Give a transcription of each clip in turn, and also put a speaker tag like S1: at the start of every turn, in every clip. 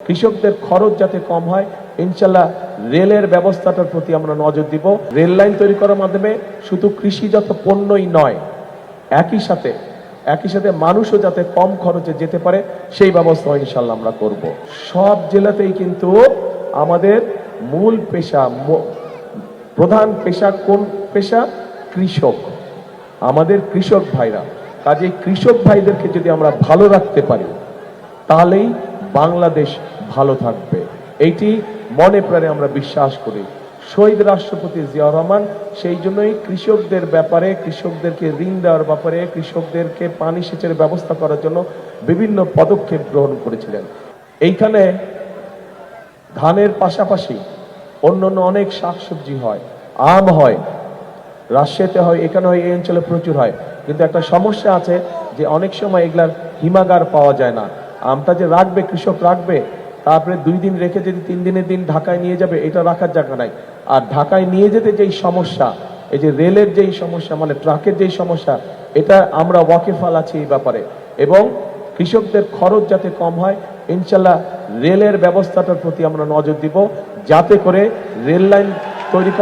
S1: কৃষকদের খরচ যাতে কম হয়, ইনশাল্লাহ রেলের ব্যবস্থাটার প্রতি আমরা নজর দিব। রেল লাইন তৈরি করার মাধ্যমে শুধু কৃষিজাত পণ্যই নয়, একই সাথে মানুষও যাতে কম খরচে যেতে পারে সেই ব্যবস্থা ইনশাল্লাহ আমরা করব। সব জেলাতেই কিন্তু আমাদের মূল পেশা, প্রধান পেশা কোন পেশা? কৃষক। আমাদের কৃষক ভাইরা, কাজে কৃষক ভাইদেরকে যদি আমরা ভালো রাখতে পারি তাহলেই বাংলাদেশ ভালো থাকবে, এইটি মনে প্রাণে আমরা বিশ্বাস করি। শহীদ রাষ্ট্রপতি জিয়াউর রহমান সেই জন্যই কৃষকদের ব্যাপারে, কৃষকদেরকে ঋণ দেওয়ার ব্যাপারে, কৃষকদেরকে পানি সেচের ব্যবস্থা করার জন্য বিভিন্ন পদক্ষেপ গ্রহণ করেছিলেন। এইখানে ধানের পাশাপাশি অন্যান্য অনেক শাকসবজি হয়, আম হয়, রাজশাহীতে হয়, এখানে হয়, এই অঞ্চলে প্রচুর হয়। কিন্তু একটা সমস্যা আছে যে অনেক সময় এগুলার হিমাগার পাওয়া যায় না। আমটা যে রাখবে, কৃষক রাখবে, তারপরে 2 দিন রেখে যদি 3 দিনের দিন ঢাকায় নিয়ে যাবে, এটা রাখার জায়গা নাই। আর ঢাকায় নিয়ে যেতে যেই সমস্যা, এই যে রেলের যেই সমস্যা, মানে ট্রাকের যেই সমস্যা, এটা আমরা ওয়াকিফাল আছি এই ব্যাপারে। এবং কৃষকদের খরচ যাতে কম হয়, ইনশাল্লাহ রেলের ব্যবস্থাটার প্রতি আমরা নজর দিব, যাতে করে রেল লাইন তৈরি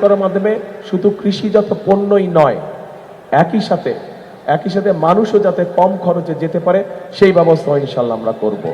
S1: করার মাধ্যমে শুধু কৃষিজাত পণ্যই নয়, একই সাথে মানুষও যাতে কম খরচে যেতে পারে সেই ব্যবস্থা ইনশাল্লাহ আমরা করব।